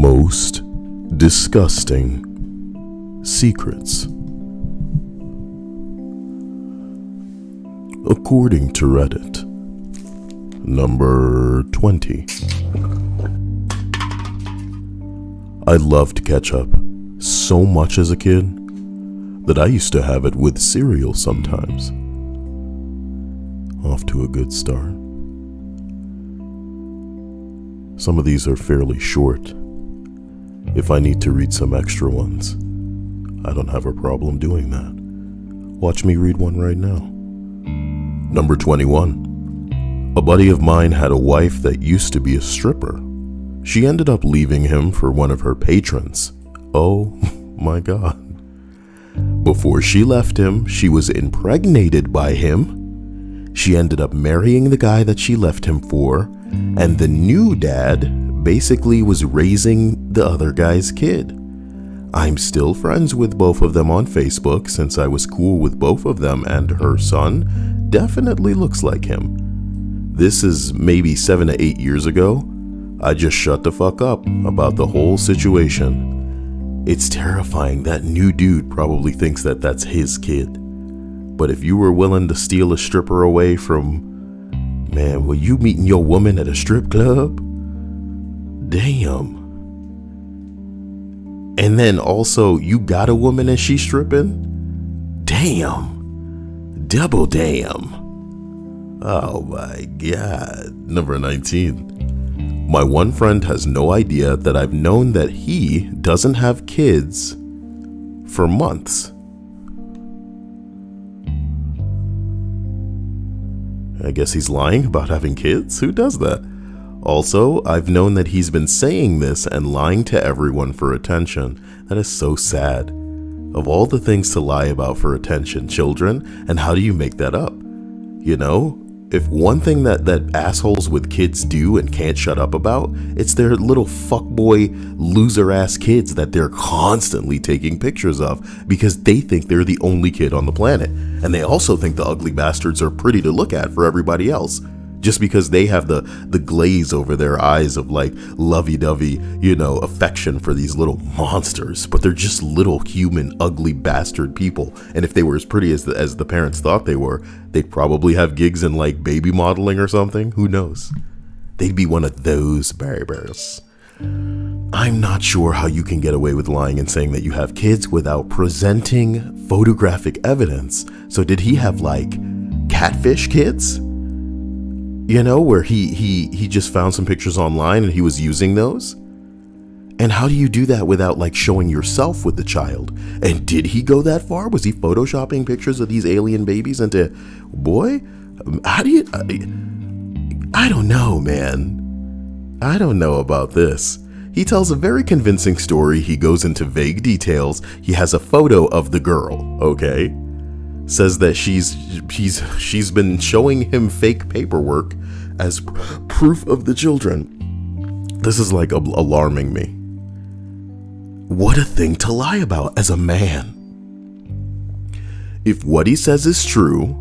Most disgusting secrets. According to Reddit, number 20. I loved ketchup so much as a kid that I used to have it with cereal sometimes. Off to a good start. Some of these are fairly short. If I need to read some extra ones, I don't have a problem doing that. Watch me read one right now. Number 21. A buddy of mine had a wife that used to be a stripper. She ended up leaving him for one of her patrons. Oh my God. Before she left him, she was impregnated by him. She ended up marrying the guy that she left him for, and the new dad basically was raising the other guy's kid. I'm still friends with both of them on Facebook since I was cool with both of them, and her son definitely looks like him. This is maybe 7 to 8 years ago. I just shut the fuck up about the whole situation. It's terrifying. That new dude probably thinks that that's his kid. But if you were willing to steal a stripper away from, man, were you meeting your woman at a strip club? Damn. And then also, you got a woman and she's stripping? Damn. Double damn. Oh my God. Number 19. My one friend has no idea that I've known that he doesn't have kids for months. I guess he's lying about having kids? Who does that? Also, I've known that he's been saying this and lying to everyone for attention. That is so sad. Of all the things to lie about for attention, children, and how do you make that up? You know, if one thing that assholes with kids do and can't shut up about, it's their little fuckboy loser ass kids that they're constantly taking pictures of because they think they're the only kid on the planet. And they also think the ugly bastards are pretty to look at for everybody else. Just because they have the glaze over their eyes of like lovey-dovey, you know, affection for these little monsters. But they're just little human, ugly bastard people. And if they were as pretty as the parents thought they were, they'd probably have gigs in like baby modeling or something. Who knows? They'd be one of those bears. I'm not sure how you can get away with lying and saying that you have kids without presenting photographic evidence. So did he have like catfish kids? You know, where he just found some pictures online and he was using those? And how do you do that without like showing yourself with the child? And did he go that far? Was he photoshopping pictures of these alien babies into, boy, how do you, I don't know, man. I don't know about this. He tells a very convincing story. He goes into vague details. He has a photo of the girl, okay? Says that she's been showing him fake paperwork as proof of the children. This is like alarming me. What a thing to lie about as a man. If what he says is true,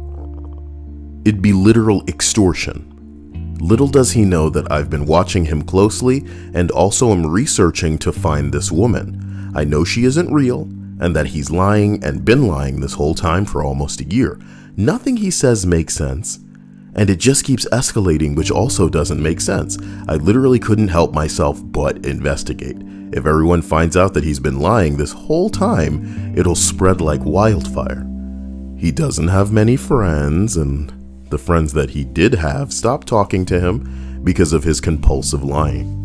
it'd be literal extortion. Little does he know that I've been watching him closely and also am researching to find this woman. I know she isn't real, and that he's lying and been lying this whole time for almost a year. Nothing he says makes sense, and it just keeps escalating, which also doesn't make sense. I literally couldn't help myself but investigate. If everyone finds out that he's been lying this whole time, it'll spread like wildfire. He doesn't have many friends, and the friends that he did have stopped talking to him because of his compulsive lying.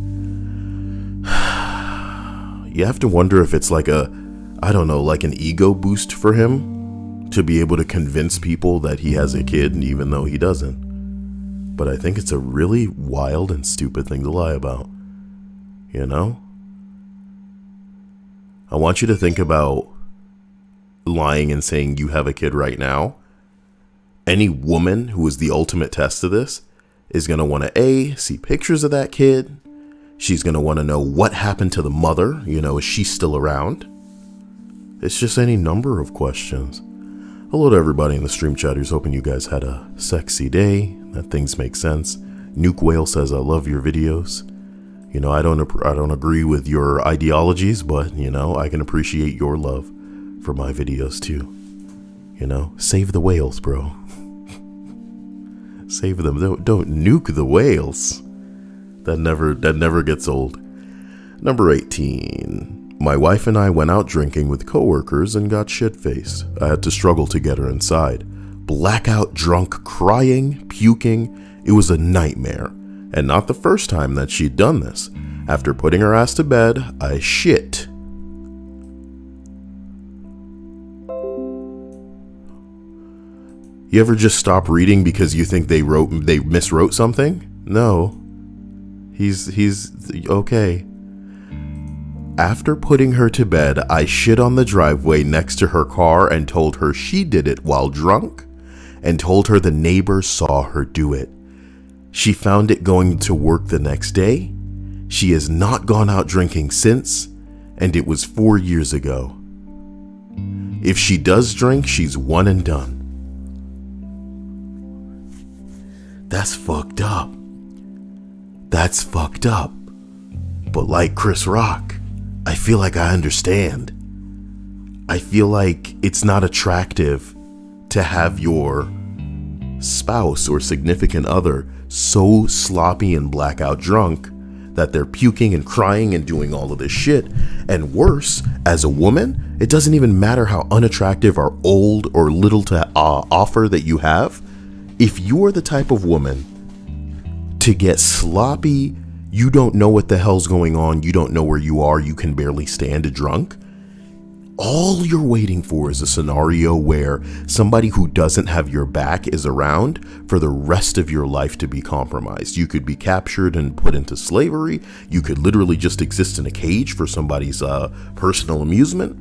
You have to wonder if it's like like an ego boost for him to be able to convince people that he has a kid even though he doesn't. But I think it's a really wild and stupid thing to lie about, you know? I want you to think about lying and saying you have a kid right now. Any woman who is the ultimate test of this is going to want to see pictures of that kid. She's going to want to know what happened to the mother. You know, is she still around? It's just any number of questions. Hello to everybody in the stream chatters. Hoping you guys had a sexy day, that things make sense. Nuke Whale says, I love your videos. You know, I don't agree with your ideologies, but, you know, I can appreciate your love for my videos too. You know, save the whales, bro. Save them. Don't nuke the whales. That never gets old. Number 18. My wife and I went out drinking with coworkers and got shit-faced. I had to struggle to get her inside. Blackout drunk, crying, puking. It was a nightmare. And not the first time that she'd done this. After putting her ass to bed, I shit. You ever just stop reading because you think they miswrote something? No. He's okay. After putting her to bed, I shit on the driveway next to her car and told her she did it while drunk, and told her the neighbors saw her do it. She found it going to work the next day. She has not gone out drinking since, and it was 4 years ago. If she does drink, she's one and done. That's fucked up. That's fucked up. But like Chris Rock, I feel like I understand. I feel like it's not attractive to have your spouse or significant other so sloppy and blackout drunk that they're puking and crying and doing all of this shit. And worse, as a woman, it doesn't even matter how unattractive or old or little to offer that you have. If you're the type of woman to get sloppy, you don't know what the hell's going on, you don't know where you are, you can barely stand a drunk, all you're waiting for is a scenario where somebody who doesn't have your back is around for the rest of your life to be compromised. You could be captured and put into slavery. You could literally just exist in a cage for somebody's personal amusement.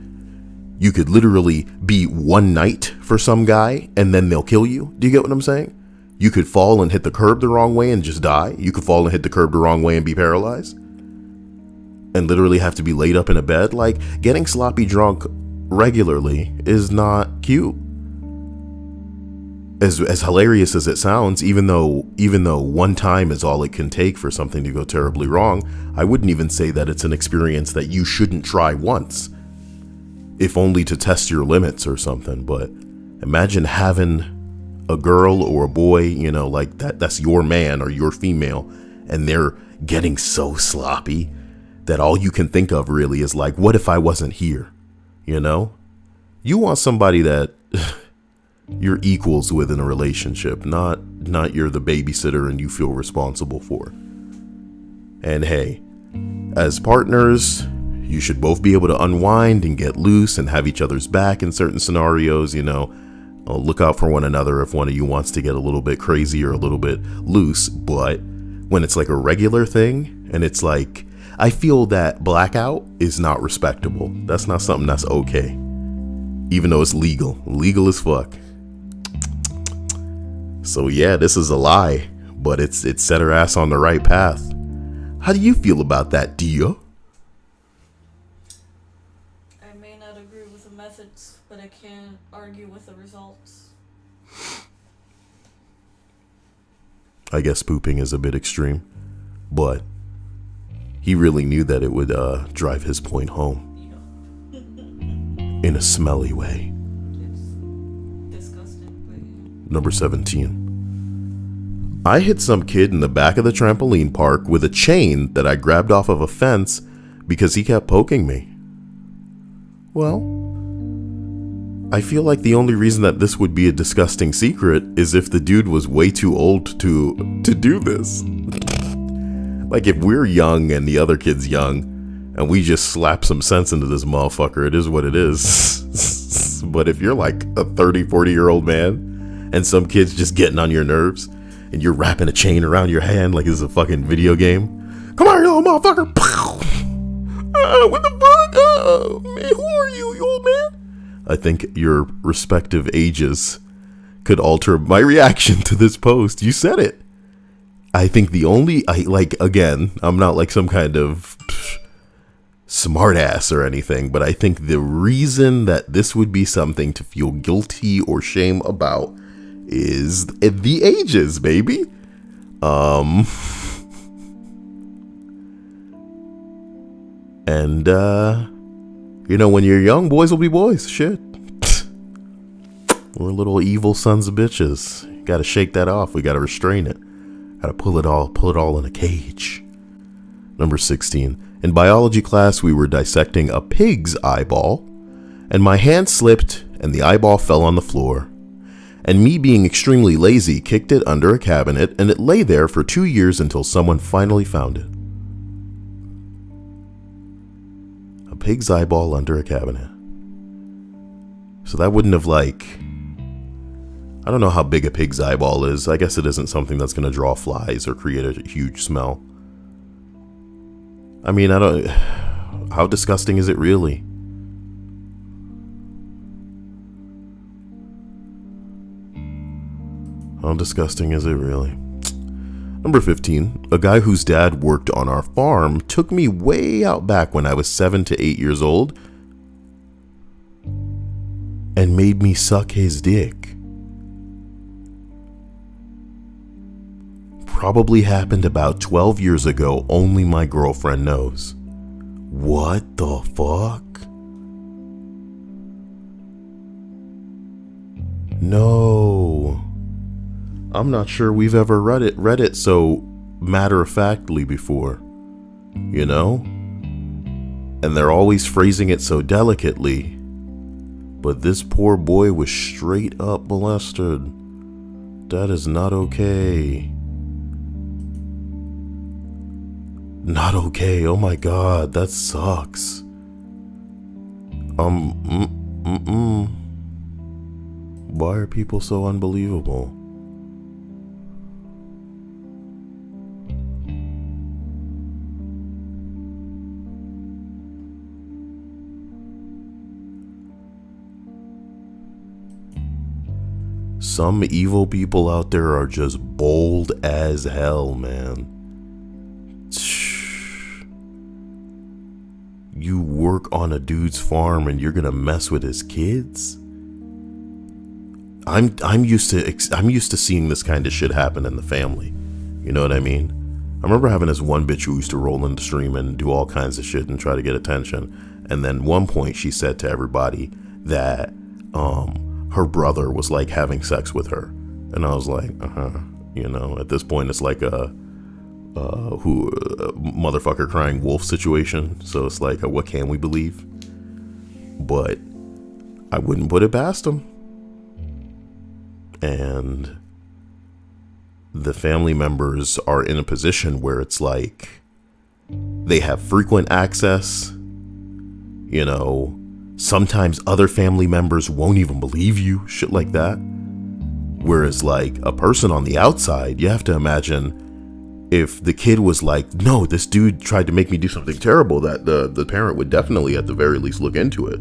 You could literally be one night for some guy and then they'll kill you. Do you get what I'm saying? You could fall and hit the curb the wrong way and just die. You could fall and hit the curb the wrong way and be paralyzed. And literally have to be laid up in a bed. Like, getting sloppy drunk regularly is not cute. As hilarious as it sounds, even though one time is all it can take for something to go terribly wrong, I wouldn't even say that it's an experience that you shouldn't try once, if only to test your limits or something. But imagine having a girl or a boy, you know, like that's your man or your female, and they're getting so sloppy that all you can think of really is like, what if I wasn't here? You know? You want somebody that you're equals with in a relationship, not you're the babysitter and you feel responsible for. And hey, as partners, you should both be able to unwind and get loose and have each other's back in certain scenarios, you know. Look out for one another if one of you wants to get a little bit crazy or a little bit loose. But when it's like a regular thing and it's like, I feel that blackout is not respectable. That's not something that's okay. Even though it's legal as fuck. So yeah, this is a lie, but it's set her ass on the right path. How do you feel about that, Dia? I may not agree with the methods, but I can't argue with the results. I guess pooping is a bit extreme, but he really knew that it would drive his point home. In a smelly way. It's disgusting. Number 17. I hit some kid in the back of the trampoline park with a chain that I grabbed off of a fence because he kept poking me. Well, I feel like the only reason that this would be a disgusting secret is if the dude was way too old to do this. Like, if we're young and the other kid's young and we just slap some sense into this motherfucker, it is what it is. But if you're like a 30, 40-year-old man and some kid's just getting on your nerves and you're wrapping a chain around your hand like it's a fucking video game. Come on, you little motherfucker. What the fuck? Man, who are you old man? I think your respective ages could alter my reaction to this post. You said it. I think again, I'm not like some kind of smartass or anything, but I think the reason that this would be something to feel guilty or shame about is the ages, baby. And, when you're young, boys will be boys. Shit. We're little evil sons of bitches. Gotta shake that off. We gotta restrain it. Gotta pull it all in a cage. Number 16. In biology class, we were dissecting a pig's eyeball, and my hand slipped and the eyeball fell on the floor. And me being extremely lazy, kicked it under a cabinet, and it lay there for 2 years until someone finally found it. A pig's eyeball under a cabinet. So that wouldn't have I don't know how big a pig's eyeball is. I guess it isn't something that's going to draw flies or create a huge smell. I mean, how disgusting is it really? How disgusting is it really? Number 15. A guy whose dad worked on our farm took me way out back when I was 7 to 8 years old and made me suck his dick. Probably happened about 12 years ago. Only my girlfriend knows. What the fuck? No. I'm not sure we've ever read it so matter-of-factly before. You know? And they're always phrasing it so delicately. But this poor boy was straight up molested. That is not okay. Not okay. Oh my god, that sucks. Why are people so unbelievable? Some evil people out there are just bold as hell, man. You work on a dude's farm and you're gonna mess with his kids? I'm used to seeing this kind of shit happen in the family. You know what I mean? I remember having this one bitch who used to roll in the stream and do all kinds of shit and try to get attention. And then one point she said to everybody that her brother was like having sex with her. And I was like, at this point it's like a motherfucker crying wolf situation. So it's like, what can we believe? But I wouldn't put it past him. And the family members are in a position where it's like they have frequent access. You know, sometimes other family members won't even believe you, shit like that. Whereas like a person on the outside, you have to imagine if the kid was like, no, this dude tried to make me do something terrible, that the parent would definitely at the very least look into it.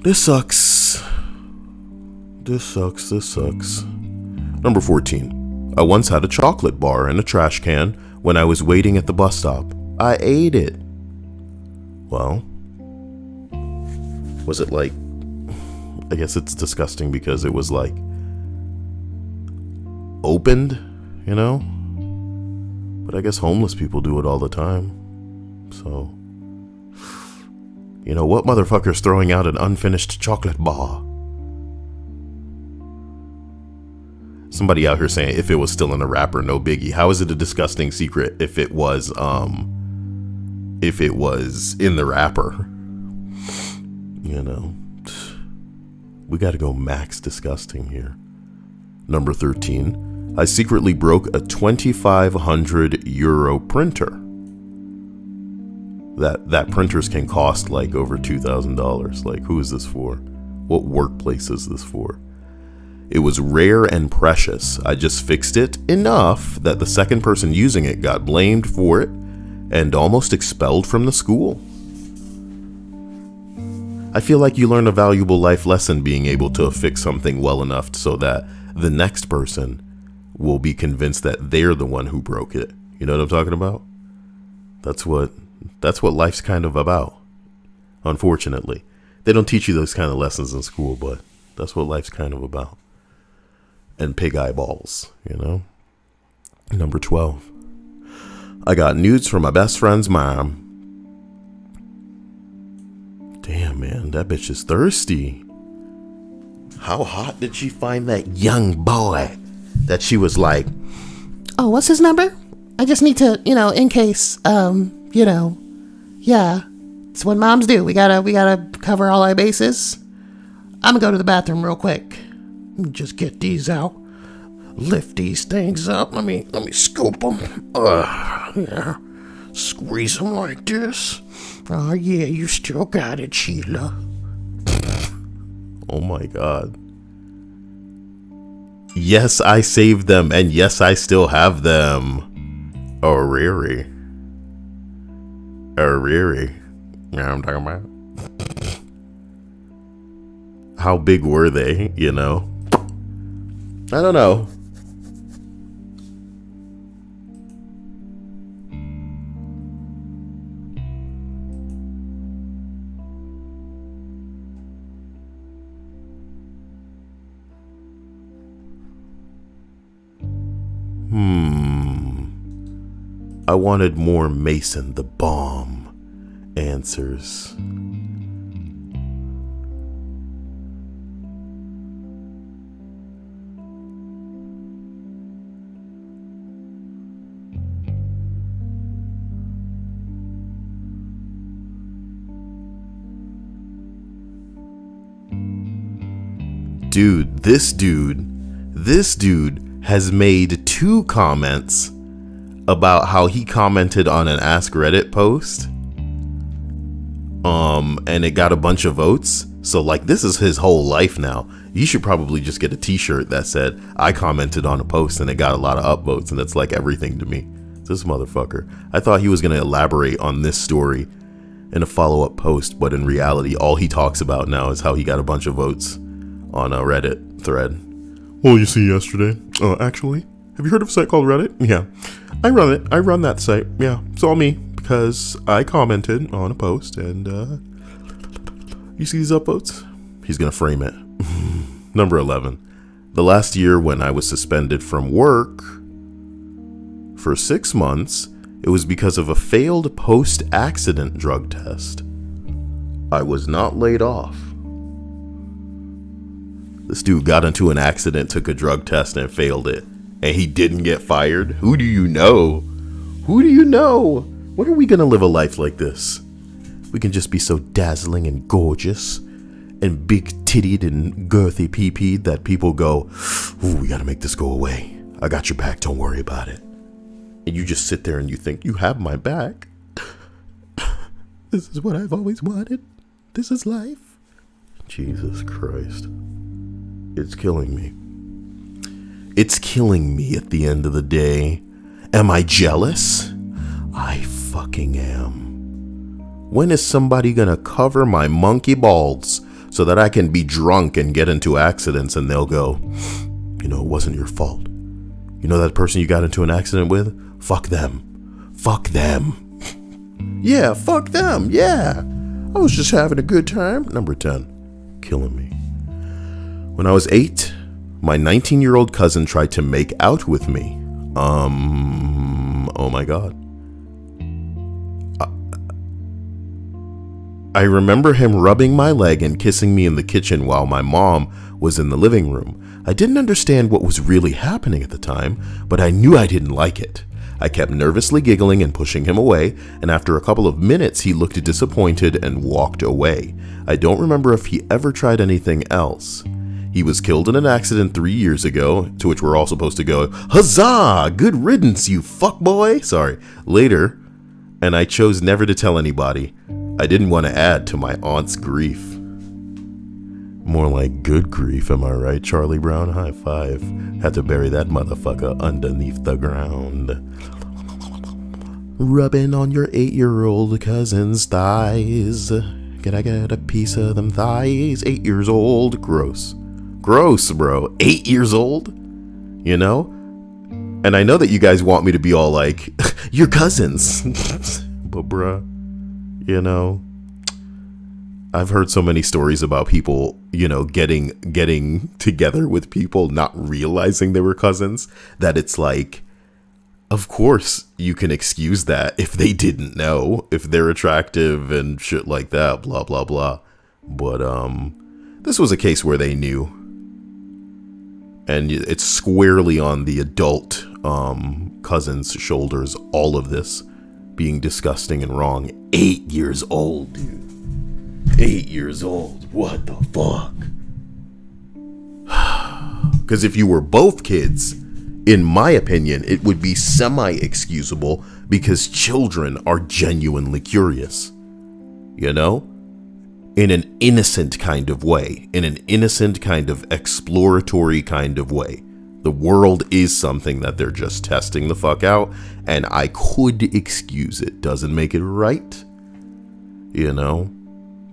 This sucks. This sucks. Number 14. I once had a chocolate bar in a trash can when I was waiting at the bus stop. I ate it. Well, was it like, I guess it's disgusting because it was like opened, you know? But I guess homeless people do it all the time. So, you know, what motherfucker's throwing out an unfinished chocolate bar? Somebody out here saying if it was still in a wrapper, no biggie. How is it a disgusting secret if it was in the wrapper? You know, we got to go max disgusting here. Number 13. I secretly broke a 2,500 euro printer. That printers can cost like over $2,000. Like, who is this for? What workplace is this for? It was rare and precious. I just fixed it enough that the second person using it got blamed for it and almost expelled from the school. I feel like you learn a valuable life lesson being able to fix something well enough so that the next person will be convinced that they're the one who broke it. You know what I'm talking about? That's what life's kind of about. Unfortunately, they don't teach you those kind of lessons in school, but that's what life's kind of about. And pig eyeballs, you know? Number 12. I got nudes from my best friend's mom. Damn, man, that bitch is thirsty. How hot did she find that young boy that she was like, oh, what's his number? I just need to, in case, yeah, it's what moms do. We gotta cover all our bases. I'm gonna go to the bathroom real quick. Let me just get these out. Lift these things up. Let me scoop them. Yeah. Squeeze them like this. Oh, yeah, you still got it, Sheila. Oh, my God. Yes, I saved them, and yes, I still have them. Oh, Riri. Yeah, I'm talking about. How big were they, I don't know. I wanted more Mason the Bomb answers. Dude, this dude has made 2 comments about how he commented on an Ask Reddit post. And it got a bunch of votes. So like, this is his whole life now. You should probably just get a t-shirt that said, I commented on a post and it got a lot of upvotes, and it's like everything to me. This motherfucker. I thought he was going to elaborate on this story in a follow-up post, but in reality, all he talks about now is how he got a bunch of votes on a Reddit thread. Well, you see yesterday. Actually, have you heard of a site called Reddit? Yeah, I run it. I run that site. Yeah, it's all me because I commented on a post, and you see these upvotes? He's gonna frame it. Number 11. The last year when I was suspended from work for 6 months, it was because of a failed post-accident drug test. I was not laid off. This dude got into an accident, took a drug test, and failed it. And he didn't get fired? Who do you know? Who do you know? When are we gonna live a life like this? We can just be so dazzling and gorgeous and big-tittied and girthy pee-peed that people go, ooh, we gotta make this go away. I got your back, don't worry about it. And you just sit there and you think, you have my back. This is what I've always wanted. This is life. Jesus Christ. It's killing me. It's killing me at the end of the day. Am I jealous? I fucking am. When is somebody gonna cover my monkey balls so that I can be drunk and get into accidents and they'll go, it wasn't your fault. You know that person you got into an accident with? Fuck them. Fuck them. Yeah, fuck them. Yeah. I was just having a good time. Number 10. Killing me. When I was 8, my 19-year-old cousin tried to make out with me. Oh my God. I remember him rubbing my leg and kissing me in the kitchen while my mom was in the living room. I didn't understand what was really happening at the time, but I knew I didn't like it. I kept nervously giggling and pushing him away, and after a couple of minutes, he looked disappointed and walked away. I don't remember if he ever tried anything else. He was killed in an accident 3 years ago, to which we're all supposed to go, huzzah, good riddance, you fuckboy. Sorry, later, and I chose never to tell anybody. I didn't want to add to my aunt's grief. More like good grief, am I right, Charlie Brown? High five. Had to bury that motherfucker underneath the ground. Rubbing on your 8-year-old cousin's thighs. Can I get a piece of them thighs? 8 years old. Gross. Gross, bro. 8 years old? And I know that you guys want me to be all like, your cousins. But bruh, I've heard so many stories about people, getting together with people not realizing they were cousins, that it's like, Of course, you can excuse that if they didn't know, if they're attractive and shit like that, blah, blah, blah. But, this was a case where they knew. And it's squarely on the adult, cousin's shoulders, all of this being disgusting and wrong. 8 years old, dude. 8 years old. What the fuck? Because if you were both kids, in my opinion, it would be semi-excusable because children are genuinely curious. You know? In an innocent kind of way. In an innocent kind of exploratory kind of way. The world is something that they're just testing the fuck out, and I could excuse it. Doesn't make it right. You know?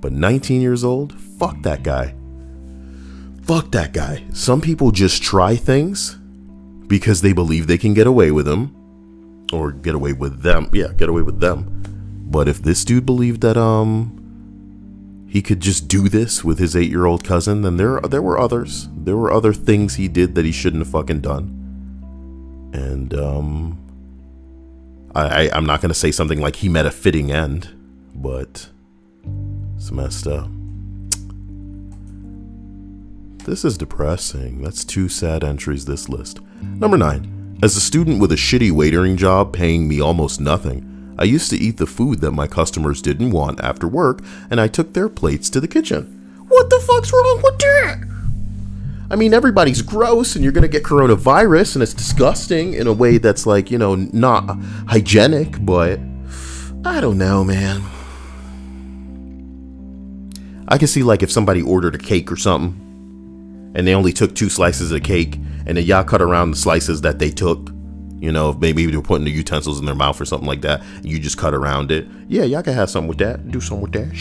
But 19 years old? Fuck that guy. Fuck that guy. Some people just try things because they believe they can get away with them. Or get away with them. Yeah, get away with them. But if this dude believed that he could just do this with his 8-year-old cousin, then there were others. There were other things he did that he shouldn't have fucking done. And I'm not going to say something like he met a fitting end, but it's messed up. This is depressing. That's 2 sad entries this list. Number 9. As a student with a shitty waitering job paying me almost nothing, I used to eat the food that my customers didn't want after work, and I took their plates to the kitchen. What the fuck's wrong with that? I mean, everybody's gross, and you're gonna get coronavirus, and it's disgusting in a way that's like, you know, not hygienic, but I don't know, man. I can see, like, if somebody ordered a cake or something, and they only took 2 slices of cake, and then y'all cut around the slices that they took. You know, if maybe they were putting the utensils in their mouth or something like that, and you just cut around it. Yeah, y'all can have something with that. Do something with that.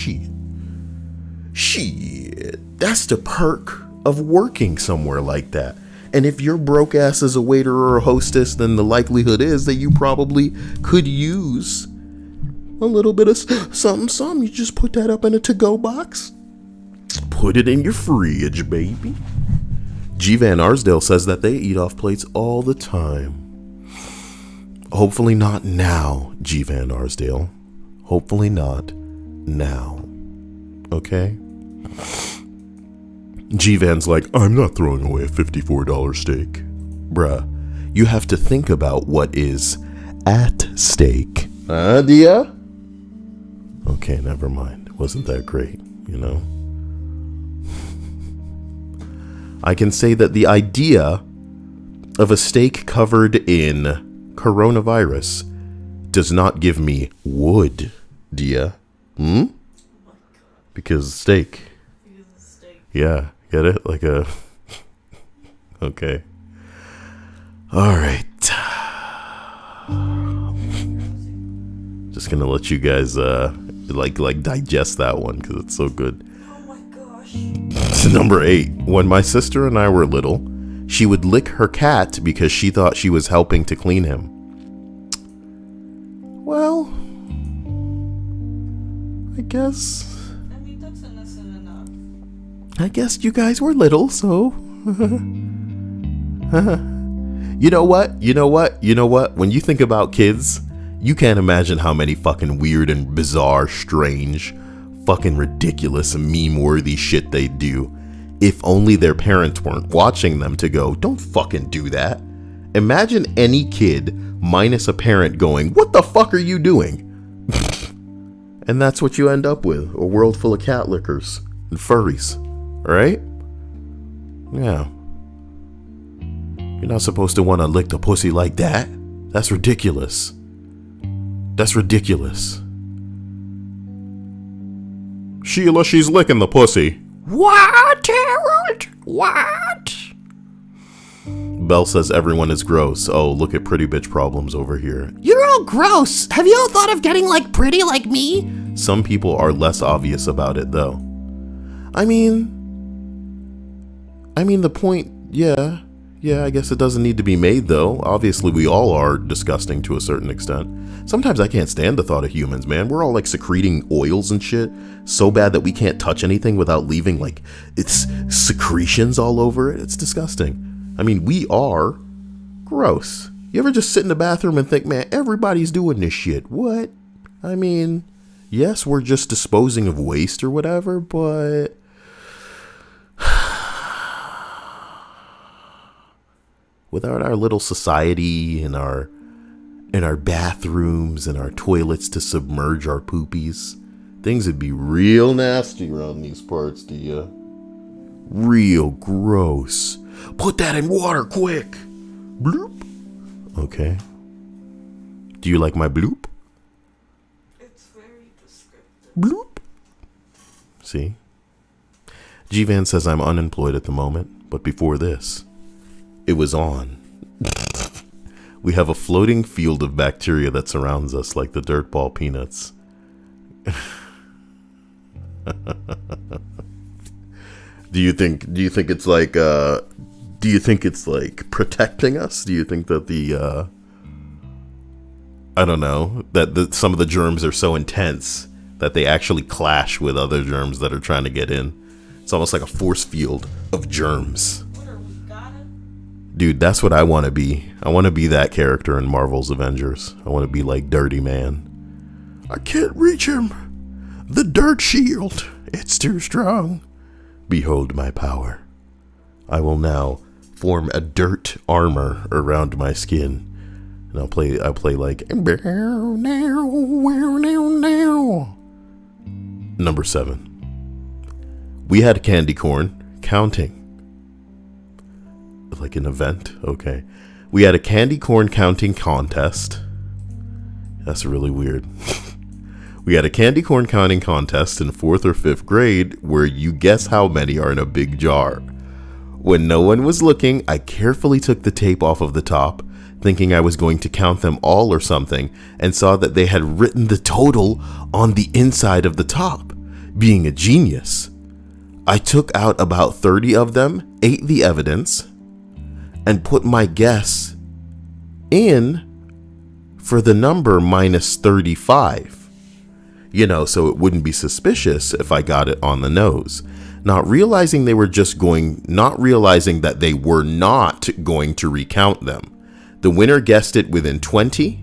Shit. That's the perk of working somewhere like that. And if you're broke ass as a waiter or a hostess, then the likelihood is that you probably could use a little bit of something. You just put that up in a to-go box. Put it in your fridge, baby. G. Van Arsdale says that they eat off plates all the time. Hopefully not now, G. Van Arsdale. Hopefully not now. Okay? G. Van's like, I'm not throwing away a $54 steak. Bruh, you have to think about what is at stake. Dia? Okay, never mind. Wasn't that great, you know? I can say that the idea of a steak covered in coronavirus does not give me wood, Dia. Because steak. Yeah, get it? Like a... Okay. Alright. Just gonna let you guys, like digest that one, because it's so good. Oh my gosh. Number 8. When my sister and I were little, she would lick her cat because she thought she was helping to clean him. Well, I guess... I mean, that's innocent enough. I guess you guys were little, so... You know what? When you think about kids, you can't imagine how many fucking weird and bizarre, strange, fucking ridiculous and meme-worthy shit they do. If only their parents weren't watching them to go, don't fucking do that. Imagine any kid minus a parent going, what the fuck are you doing? And that's what you end up with, a world full of cat lickers and furries, right? Yeah. You're not supposed to want to lick the pussy like that. That's ridiculous. That's ridiculous. Sheila, she's licking the pussy. What, Harold? What? Belle says everyone is gross. Oh, look at pretty bitch problems over here. You're all gross. Have you all thought of getting like pretty like me? Some people are less obvious about it though. I mean the point, yeah, I guess it doesn't need to be made though. Obviously we all are disgusting to a certain extent. Sometimes I can't stand the thought of humans, man. We're all like secreting oils and shit so bad that we can't touch anything without leaving like it's secretions all over it. It's disgusting. I mean, we are gross. You ever just sit in the bathroom and think, man, everybody's doing this shit? What? I mean, yes, we're just disposing of waste or whatever, but without our little society and our bathrooms and our toilets to submerge our poopies, things would be real nasty around these parts, do ya? Real gross. Put that in water quick. Bloop. Okay. Do you like my bloop? It's very descriptive. Bloop. See? G-Van says I'm unemployed at the moment, but before this, it was on. We have a floating field of bacteria that surrounds us like the dirtball peanuts. Do you think it's like protecting us? Do you think that the I don't know, that some of the germs are so intense that they actually clash with other germs that are trying to get in? It's almost like a force field of germs. What are we, gotta? Dude, that's what I want to be. I want to be that character in Marvel's Avengers. I want to be like Dirty Man. I can't reach him. The dirt shield. It's too strong. Behold my power. I will now form a dirt armor around my skin. And I'll play like Number 7. We had candy corn counting. Like an event? Okay. We had a candy corn counting contest. That's really weird. We had a candy corn counting contest in 4th or 5th grade where you guess how many are in a big jar. When no one was looking, I carefully took the tape off of the top, thinking I was going to count them all or something, and saw that they had written the total on the inside of the top. Being a genius, I took out about 30 of them, ate the evidence, and put my guess in for the number minus 35. You know, so it wouldn't be suspicious if I got it on the nose. Not realizing that they were not going to recount them. The winner guessed it within 20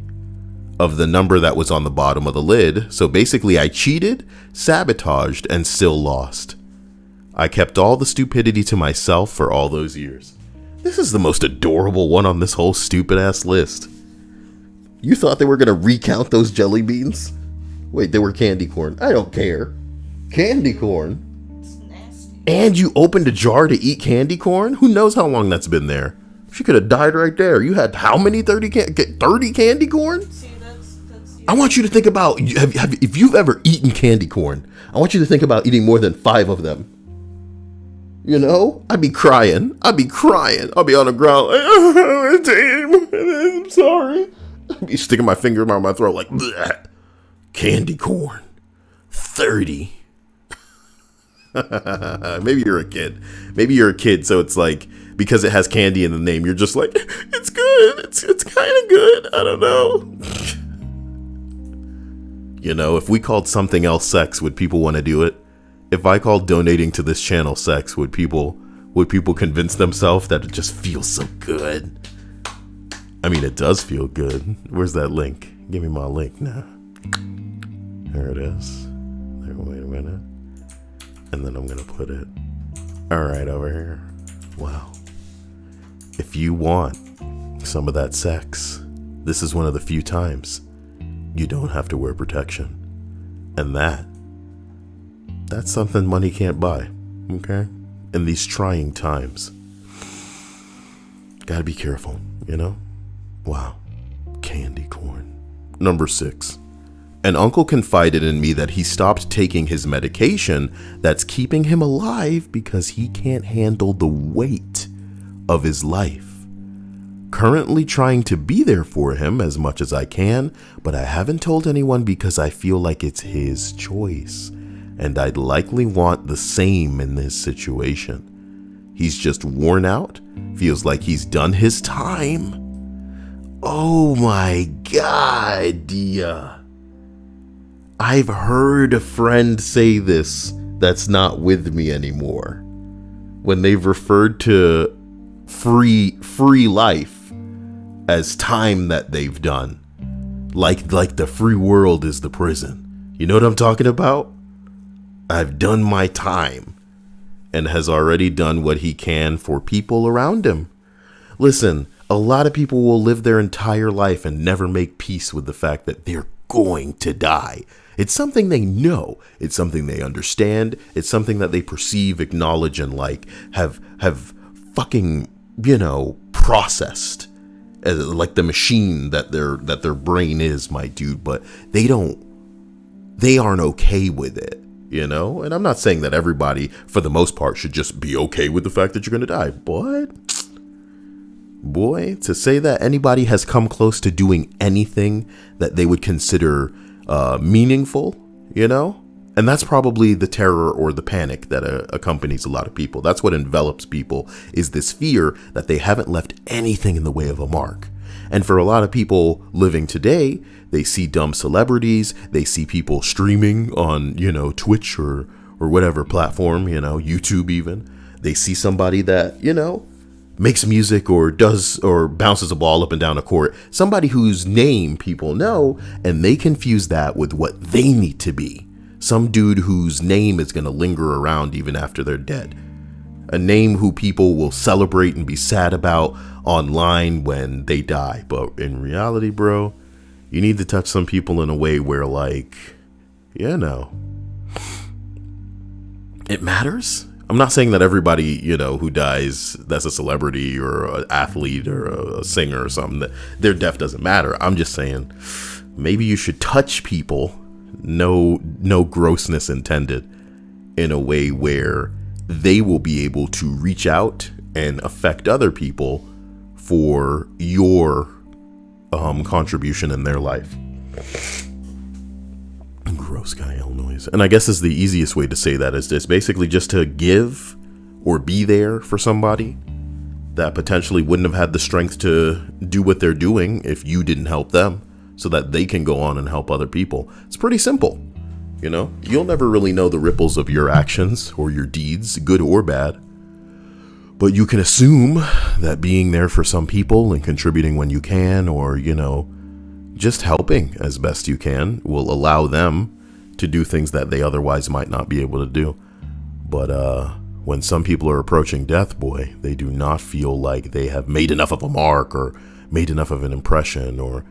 of the number that was on the bottom of the lid. So basically I cheated, sabotaged, and still lost. I kept all the stupidity to myself for all those years. This is the most adorable one on this whole stupid ass list. You thought they were going to recount those jelly beans? Wait, they were candy corn. I don't care. Candy corn? It's nasty. And you opened a jar to eat candy corn? Who knows how long that's been there? She could have died right there. You had how many 30 candy corn? See, that's I want you to think about, if you've ever eaten candy corn, I want you to think about eating more than 5 of them. You know, I'd be crying. I'll be on the ground like, oh, damn, I'm sorry. I'd be sticking my finger around my throat like, bleh. Candy corn. 30. Maybe you're a kid. So it's like, because it has candy in the name, you're just like, it's good. It's kind of good. I don't know. You know, if we called something else sex, would people want to do it? If I called donating to this channel sex, would people convince themselves that it just feels so good? I mean, it does feel good. Where's that link? Give me my link now. There it is. There, wait a minute. And then I'm going to put it right over here. Wow. If you want some of that sex, this is one of the few times you don't have to wear protection. And that's something money can't buy. Okay? In these trying times. Gotta be careful, you know? Wow. Candy corn. Number 6. An uncle confided in me that he stopped taking his medication that's keeping him alive because he can't handle the weight of his life. Currently trying to be there for him as much as I can, but I haven't told anyone because I feel like it's his choice, and I'd likely want the same in this situation. He's just worn out, feels like he's done his time. Oh my God, yeah. I've heard a friend say this that's not with me anymore. When they've referred to free life as time that they've done. Like the free world is the prison. You know what I'm talking about? I've done my time, and has already done what he can for people around him. Listen, a lot of people will live their entire life and never make peace with the fact that they're going to die. It's something they know. It's something they understand. It's something that they perceive, acknowledge, and have fucking, processed. Like the machine that their brain is, my dude. But they aren't okay with it, And I'm not saying that everybody, for the most part, should just be okay with the fact that you're going to die. But boy, to say that anybody has come close to doing anything that they would consider meaningful, and that's probably the terror or the panic that accompanies a lot of people. That's what envelops people, is this fear that they haven't left anything in the way of a mark. And for a lot of people living today, they see dumb celebrities, they see people streaming on, Twitch or whatever platform, YouTube even. They see somebody that, makes music or does or bounces a ball up and down a court, somebody whose name people know, and they confuse that with what they need to be. Some dude whose name is going to linger around even after they're dead. A name who people will celebrate and be sad about online when they die. But in reality, bro, you need to touch some people in a way where, it matters. I'm not saying that everybody, who dies, that's a celebrity or an athlete or a singer or something, that their death doesn't matter. I'm just saying maybe you should touch people, no grossness intended, in a way where they will be able to reach out and affect other people for your contribution in their life. Gross guy noise. And I guess is the easiest way to say that is just basically just to give or be there for somebody that potentially wouldn't have had the strength to do what they're doing if you didn't help them, so that they can go on and help other people. It's pretty simple. You'll never really know the ripples of your actions or your deeds, good or bad. But you can assume that being there for some people and contributing when you can, or, just helping as best you can, will allow them to do things that they otherwise might not be able to do. But when some people are approaching death, boy, they do not feel like they have made enough of a mark or made enough of an impression or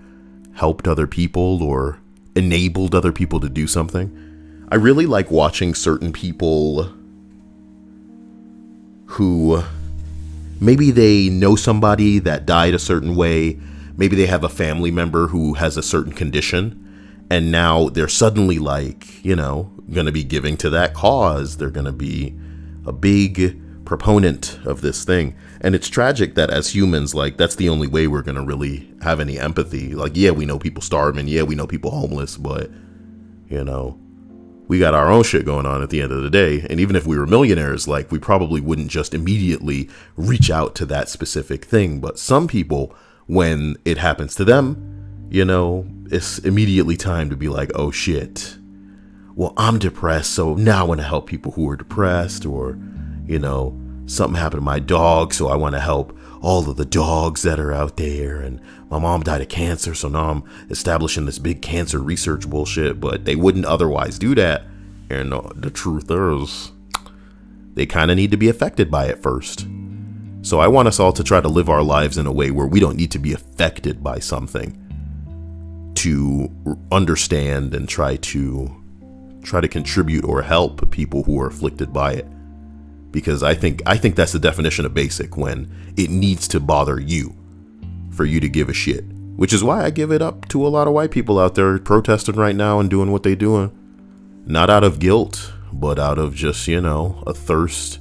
helped other people or enabled other people to do something. I really like watching certain people who maybe they know somebody that died a certain way. Maybe they have a family member who has a certain condition, and now they're suddenly going to be giving to that cause. They're going to be a big proponent of this thing. And it's tragic that as humans, that's the only way we're going to really have any empathy. Yeah, we know people starving. Yeah, we know people homeless, but, we got our own shit going on at the end of the day. And even if we were millionaires, we probably wouldn't just immediately reach out to that specific thing. But some people, when it happens to them, it's immediately time to be like, oh shit, well, I'm depressed, so now I want to help people who are depressed, or, something happened to my dog, so I want to help all of the dogs that are out there, and my mom died of cancer, so now I'm establishing this big cancer research bullshit. But they wouldn't otherwise do that. And the truth is, they kind of need to be affected by it first. So I want us all to try to live our lives in a way where we don't need to be affected by something to understand and try to contribute or help people who are afflicted by it. Because I think that's the definition of basic, when it needs to bother you for you to give a shit. Which is why I give it up to a lot of white people out there protesting right now and doing what they doing. Not out of guilt, but out of just, a thirst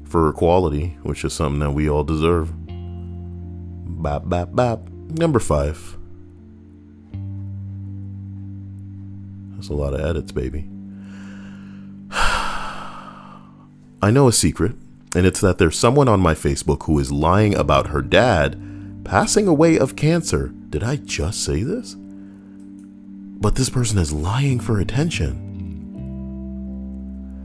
for equality, which is something that we all deserve. Bop, bop, bop. Number 5. That's a lot of edits, baby. I know a secret, and it's that there's someone on my Facebook who is lying about her dad passing away of cancer. Did I just say this? But this person is lying for attention.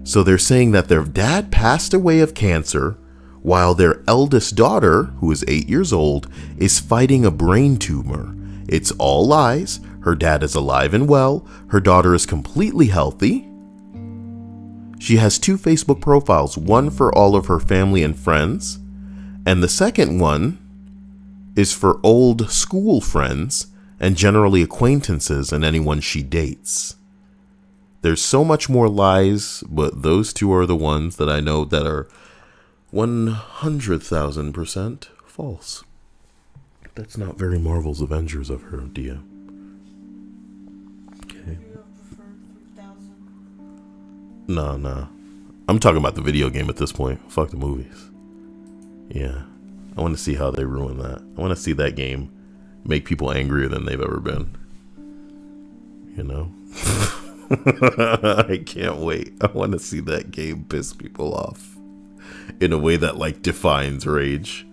So they're saying that their dad passed away of cancer while their eldest daughter, who is 8 years old, is fighting a brain tumor. It's all lies. Her dad is alive and well. Her daughter is completely healthy. She has 2 Facebook profiles, one for all of her family and friends, and the second one is for old school friends and generally acquaintances and anyone she dates. There's so much more lies, but those 2 are the ones that I know that are 100,000% false. That's not very Marvel's Avengers of her, Dia. Okay. Nah. I'm talking about the video game at this point. Fuck the movies. Yeah. I want to see how they ruin that. I want to see that game make people angrier than they've ever been. You know? I can't wait. I want to see that game piss people off in a way that like defines rage.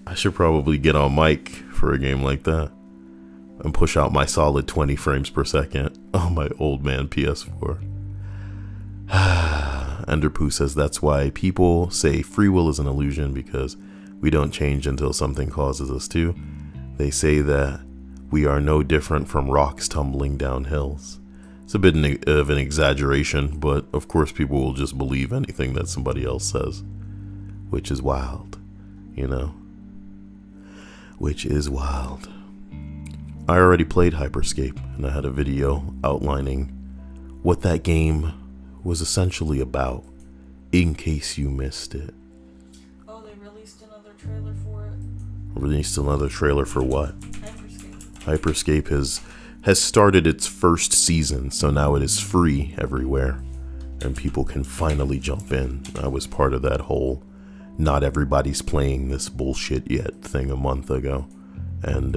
I should probably get on mic for a game like that and push out my solid 20 frames per second on my old man PS4. Enderpoo says that's why people say free will is an illusion, because we don't change until something causes us to. They say that we are no different from rocks tumbling down hills. It's a bit of an exaggeration, but of course people will just believe anything that somebody else says, which is wild, you know? Which is wild. I already played Hyperscape, and I had a video outlining what that game was essentially about, in case you missed it. Oh, they released another trailer for it. Released another trailer for what? Hyperscape. Hyperscape has started its first season, so now it is free everywhere, and people can finally jump in. I was part of that whole not everybody's playing this bullshit yet thing a month ago, and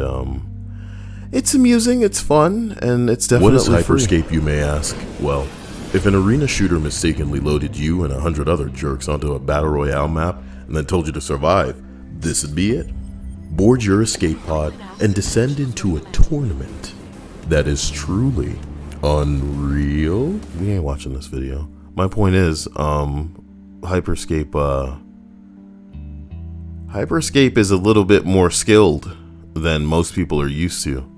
it's amusing, it's fun, and it's definitely What is Hyperscape, free. You may ask? Well, if an arena shooter mistakenly loaded you and 100 other jerks onto a battle royale map and then told you to survive, this would be it. Board your escape pod and descend into a tournament that is truly unreal. We ain't watching this video. My point is, Hyperscape is a little bit more skilled than most people are used to.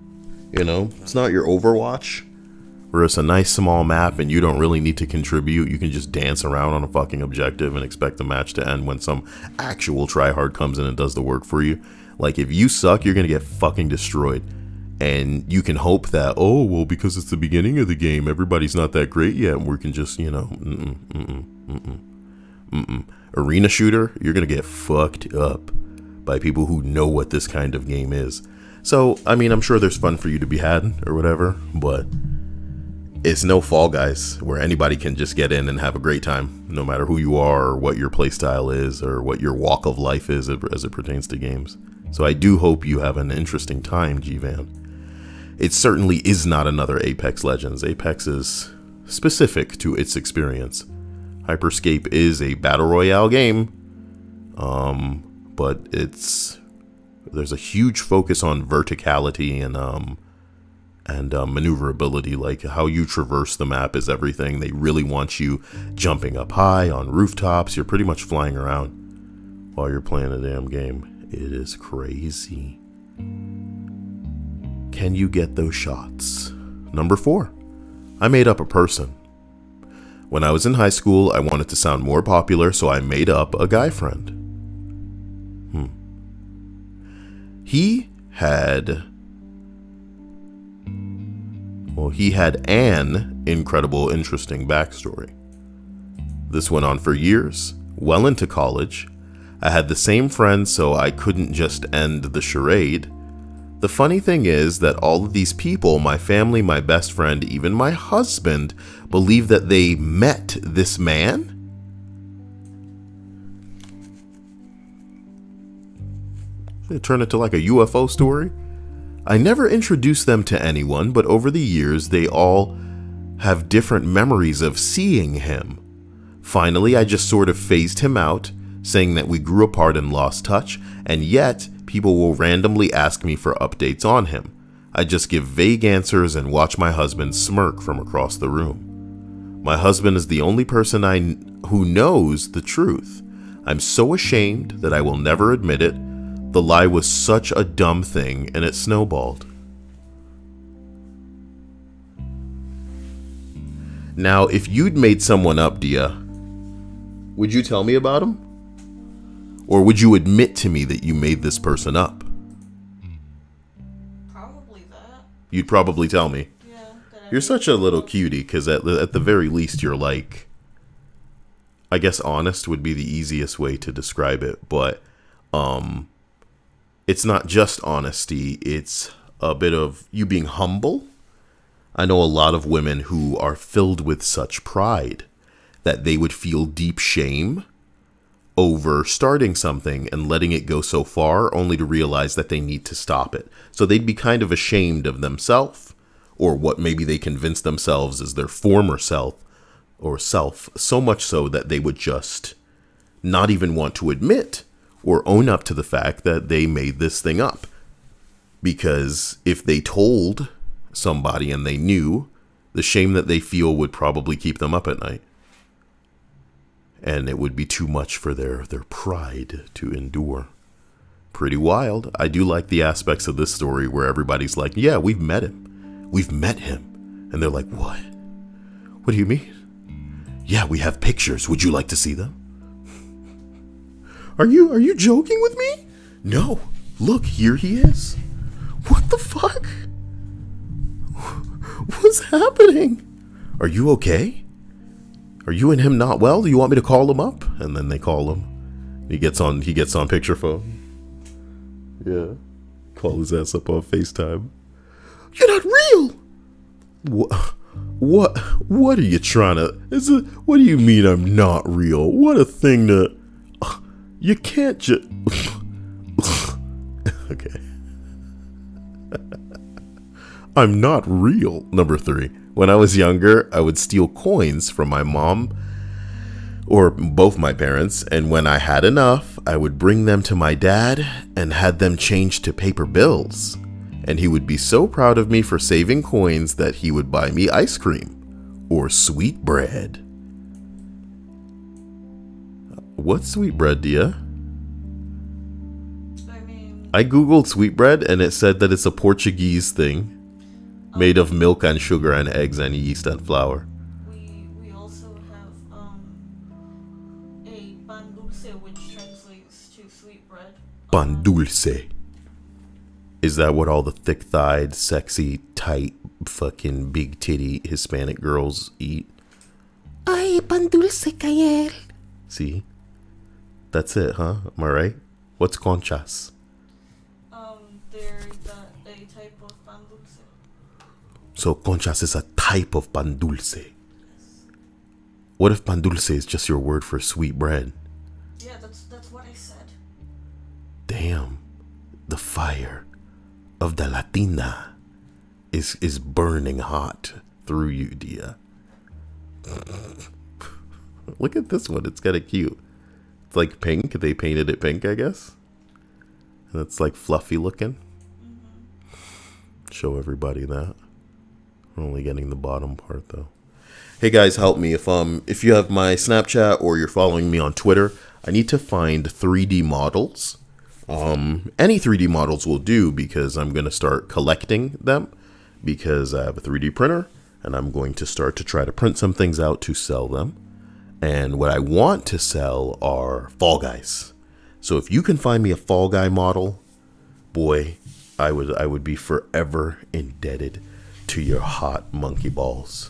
You know, it's not your Overwatch, where it's a nice small map and you don't really need to contribute. You can just dance around on a fucking objective and expect the match to end when some actual tryhard comes in and does the work for you. Like, if you suck, you're gonna get fucking destroyed. And you can hope that, oh, well, because it's the beginning of the game, everybody's not that great yet, and we can just, you know, Arena shooter, you're gonna get fucked up by people who know what this kind of game is. So, I mean, I'm sure there's fun for you to be had or whatever, but it's no Fall Guys where anybody can just get in and have a great time, no matter who you are or what your playstyle is or what your walk of life is as it pertains to games. So I do hope you have an interesting time, G-Van. It certainly is not another Apex Legends. Apex is specific to its experience. Hyperscape is a battle royale game, but there's a huge focus on verticality and maneuverability. Like, how you traverse the map is everything. They really want you jumping up high on rooftops. You're pretty much flying around while you're playing a damn game. It is crazy. Can you get those shots? Number 4, I made up a person. When I was in high school, I wanted to sound more popular, so I made up a guy friend. He had an incredible, interesting backstory. This went on for years, well into college. I had the same friends, so I couldn't just end the charade. The funny thing is that all of these people, my family, my best friend, even my husband, believe that they met this man. They turn it to like a UFO story. I never introduced them to anyone, but over the years, they all have different memories of seeing him. Finally, I just sort of phased him out, saying that we grew apart and lost touch, and yet people will randomly ask me for updates on him. I just give vague answers and watch my husband smirk from across the room. My husband is the only person who knows the truth. I'm so ashamed that I will never admit it. The lie was such a dumb thing, and it snowballed. Now, if you'd made someone up, Dia, would you tell me about him? Or would you admit to me that you made this person up? Probably that. You'd probably tell me. Yeah. You're such a little cutie, because at the very least you're like, I guess honest would be the easiest way to describe it, but it's not just honesty, it's a bit of you being humble. I know a lot of women who are filled with such pride that they would feel deep shame over starting something and letting it go so far, only to realize that they need to stop it. So they'd be kind of ashamed of themselves, or what maybe they convinced themselves is their former self, so much so that they would just not even want to admit or own up to the fact that they made this thing up. Because if they told somebody and they knew, the shame that they feel would probably keep them up at night. And it would be too much for their pride to endure. Pretty wild. I do like the aspects of this story where everybody's like, yeah, we've met him. We've met him. And they're like, what? What do you mean? Yeah, we have pictures. Would you like to see them? Are you joking with me? No. Look, here he is. What the fuck? What's happening? Are you okay? Are you and him not well? Do you want me to call him up? And then they call him. He gets on picture phone. Yeah. Call his ass up on FaceTime. You're not real. What are you trying to? What do you mean I'm not real? What a thing to. You can't just. Okay. I'm not real. Number 3. When I was younger, I would steal coins from my mom or both my parents, and when I had enough, I would bring them to my dad and had them changed to paper bills. And he would be so proud of me for saving coins that he would buy me ice cream or sweetbread. What's sweetbread, Dia? I googled sweetbread and it said that it's a Portuguese thing made of milk and sugar and eggs and yeast and flour. We also have a pan dulce, which translates to sweetbread. Pan dulce. Is that what all the thick-thighed, sexy, tight, fucking big titty Hispanic girls eat? Ay, pan dulce, Kael. See? That's it, huh? Am I right? What's conchas? They're a type of pan dulce. So conchas is a type of pan dulce. What if pan dulce is just your word for sweet bread? Yeah, that's what I said. Damn. The fire of the Latina is burning hot through you, Dia. Look at this one. It's kind of cute. It's like pink. They painted it pink, I guess. And it's like fluffy looking. Show everybody that. We're only getting the bottom part though. Hey guys, help me. If you have my Snapchat or you're following me on Twitter, I need to find 3D models. Any 3D models will do because I'm going to start collecting them because I have a 3D printer and I'm going to start to try to print some things out to sell them. And what I want to sell are Fall Guys. So if you can find me a Fall Guy model, boy, I would be forever indebted to your hot monkey balls.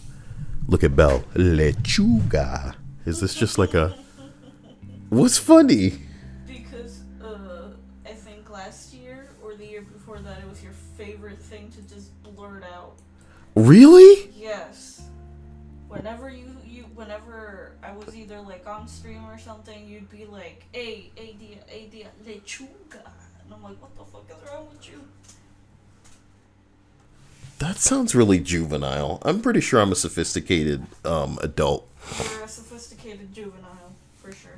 Look at Belle. Lechuga. Is this just like a... What's funny? Because I think last year or the year before that, it was your favorite thing to just blurt out. Really? Yes. Whenever whenever I was either like on stream or something, you'd be like, hey, dia, lechuga. And I'm like, what the fuck is wrong with you? That sounds really juvenile. I'm pretty sure I'm a sophisticated adult. You're a sophisticated juvenile, for sure.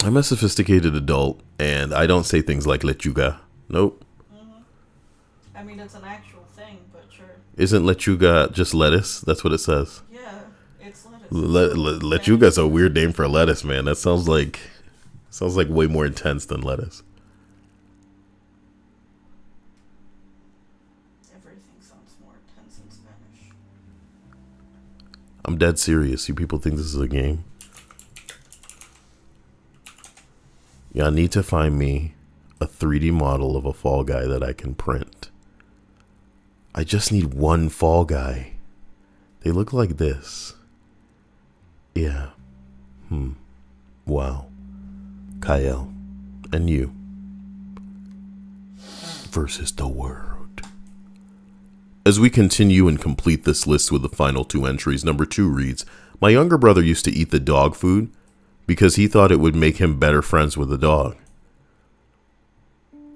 I'm a sophisticated adult, and I don't say things like lechuga. Nope. Mm-hmm. I mean, it's an actual thing, but sure. Isn't lechuga just lettuce? That's what it says. Yeah, it's lettuce. Lechuga's a weird name for lettuce, man. That sounds like Sounds like way more intense than lettuce. Everything sounds more intense in Spanish. I'm dead serious. You people think this is a game? Y'all need to find me a 3D model of a Fall Guy that I can print. I just need one Fall Guy. They look like this. Yeah. Wow. Kyle. And you. Versus the world. As we continue and complete this list with the final 2 entries, number 2 reads, my younger brother used to eat the dog food because he thought it would make him better friends with the dog.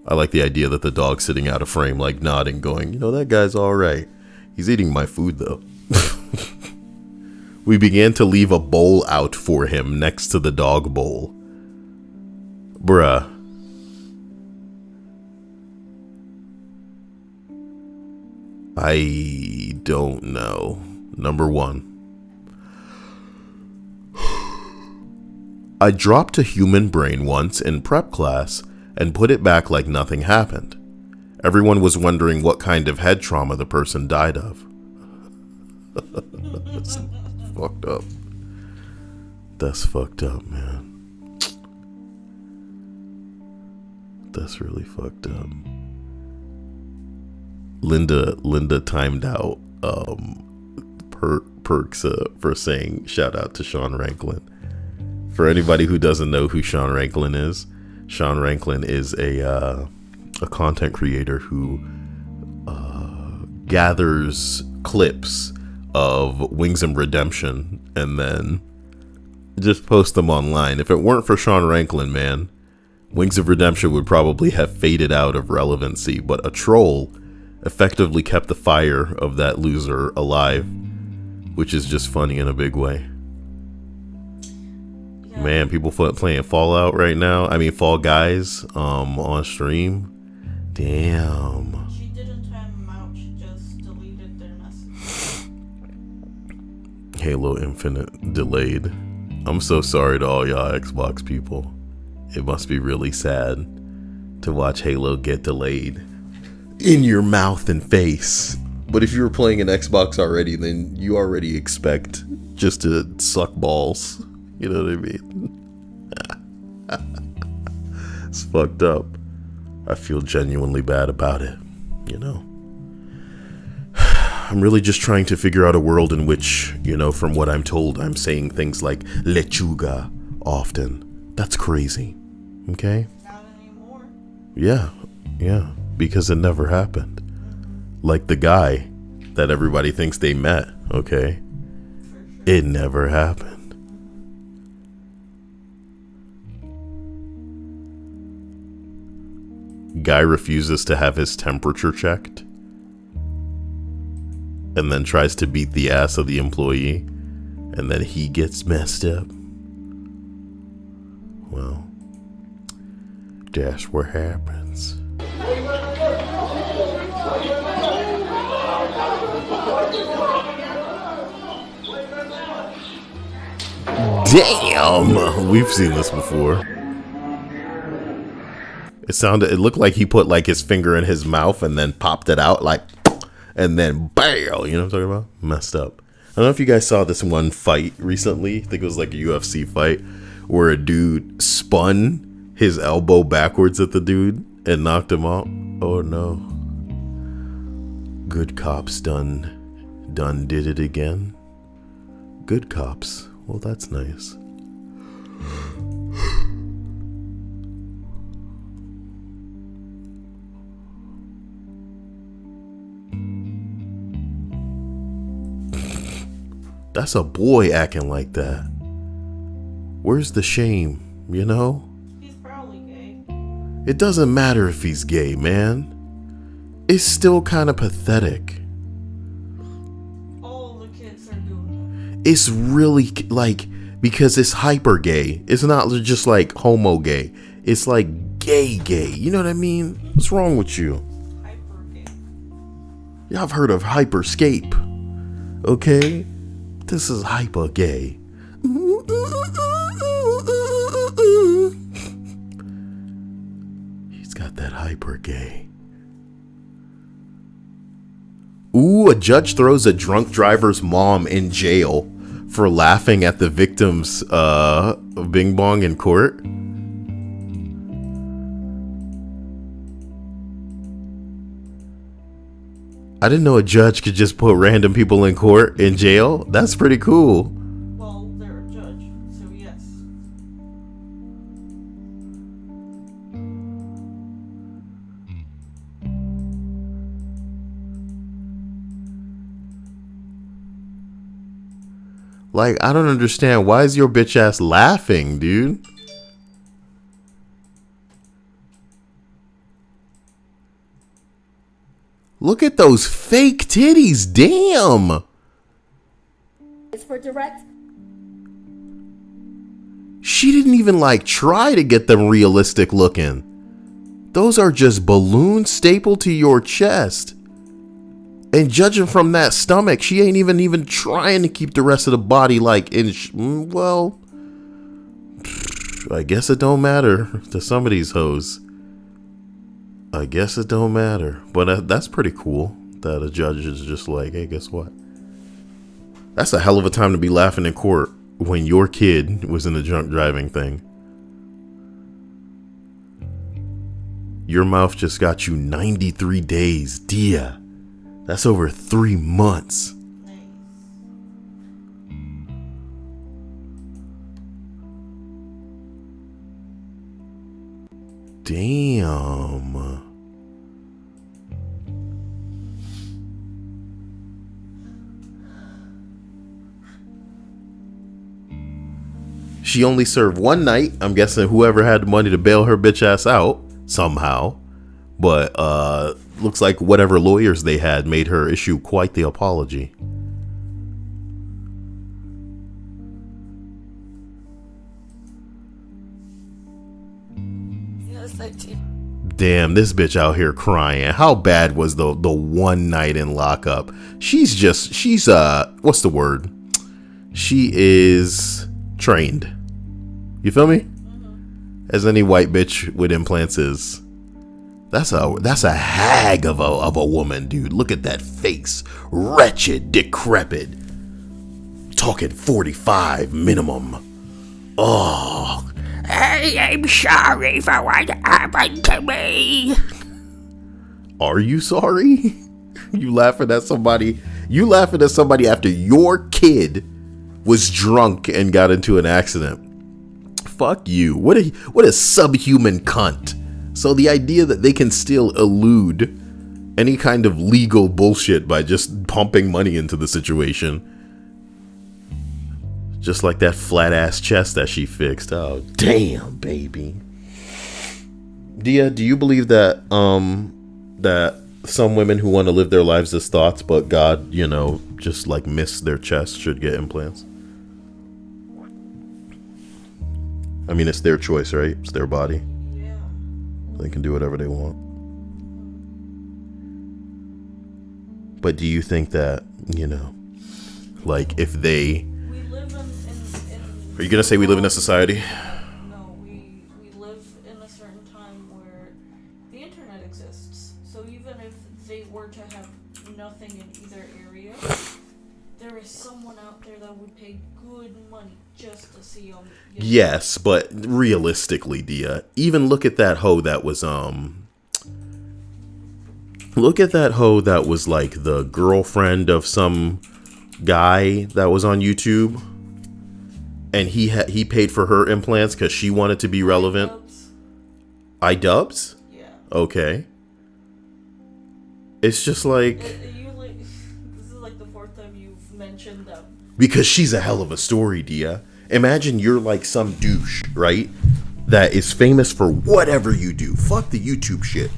I like the idea that the dog's sitting out of frame, like nodding, going, you know, that guy's all right. He's eating my food, though. We began to leave a bowl out for him next to the dog bowl. Bruh. I don't know. Number 1. I dropped a human brain once in prep class and put it back like nothing happened. Everyone was wondering what kind of head trauma the person died of. That's fucked up. That's fucked up, man. That's really fucked up. Linda timed out Perks for saying shout out to Sean Ranklin. For anybody who doesn't know who Sean Ranklin is a content creator who gathers clips of Wings and Redemption and then just post them online. If it weren't for Sean Ranklin, man, Wings of Redemption would probably have faded out of relevancy, but a troll effectively kept the fire of that loser alive, which is just funny in a big way. Yeah. Man, people playing Fallout right now. I mean, Fall Guys on stream. Damn. She didn't time them out. She just deleted their message. Halo Infinite delayed. I'm so sorry to all y'all Xbox people. It must be really sad to watch Halo get delayed in your mouth and face. But if you were playing an Xbox already, then you already expect just to suck balls. You know what I mean? It's fucked up. I feel genuinely bad about it, you know? I'm really just trying to figure out a world in which, you know, from what I'm told, I'm saying things like lechuga often. That's crazy. Okay? Not anymore. Yeah. Because it never happened. Like the guy that everybody thinks they met, okay? For sure. It never happened. Guy refuses to have his temperature checked and then tries to beat the ass of the employee, and then he gets messed up. Well, that's what happens. Damn! We've seen this before. It looked like he put like his finger in his mouth and then popped it out like, and then bam, you know what I'm talking about? Messed up. I don't know if you guys saw this one fight recently. I think it was like a UFC fight where a dude spun his elbow backwards at the dude and knocked him out. Oh no. Good cops done did it again. Good cops. Well, that's nice. That's a boy acting like that. Where's the shame, you know? He's probably gay. It doesn't matter if he's gay, man. It's still kind of pathetic. All the kids are doing It's really like, because it's hyper gay. It's not just like homo gay. It's like gay. You know what I mean? What's wrong with you? it. Hyper gay. Y'all have heard of hyper scape. Okay? This is hyper gay. hyper gay. Ooh, a judge throws a drunk driver's mom in jail for laughing at the victim's bing bong in court. I didn't know a judge could just put random people in court in jail. That's pretty cool. Well, they're a judge, so yes. Like, I don't understand. Why is your bitch ass laughing, dude? Look at those fake titties. Damn. It's for direct. She didn't even like try to get them realistic looking. Those are just balloons stapled to your chest. And judging from that stomach, she ain't even trying to keep the rest of the body like in. Well, I guess it don't matter to some of these hoes. I guess it don't matter. But that's pretty cool that a judge is just like, hey, guess what? That's a hell of a time to be laughing in court when your kid was in the drunk driving thing. Your mouth just got you 93 days, Dia. That's over 3 months. Nice. Damn. She only served one night. I'm guessing whoever had the money to bail her bitch ass out somehow. But looks like whatever lawyers they had made her issue quite the apology. Yes, I did. Damn, this bitch out here crying. How bad was the one night in lockup? She's what's the word? She is trained. You feel me? As any white bitch with implants is. That's a hag of a woman, dude. Look at that face. Wretched, decrepit. Talking 45 minimum. Oh. Hey, I'm sorry for what happened to me. Are you sorry? You laughing at somebody after your kid was drunk and got into an accident. Fuck you. What a subhuman cunt. So the idea that they can still elude any kind of legal bullshit by just pumping money into the situation. Just like that flat ass chest that she fixed. Oh, damn, baby. Dia, do you believe that that some women who want to live their lives as thoughts, but God, just like miss their chest should get implants? I mean, it's their choice, right? It's their body. Yeah. They can do whatever they want. But do you think that, like if they... We live in Are you going to say we live in a society? No, we live in a certain time where the internet exists. So even if they were to have nothing in either area, there is someone out there that would pay good money just to see them. Yes, but realistically, Dia, even look at that hoe that was like the girlfriend of some guy that was on YouTube, and he paid for her implants because she wanted to be relevant. iDubbbz? Yeah. Okay. It's just like This is like the fourth time you've mentioned them. because she's a hell of a story, Dia. Imagine you're like some douche, right? That is famous for whatever you do. Fuck the YouTube shit.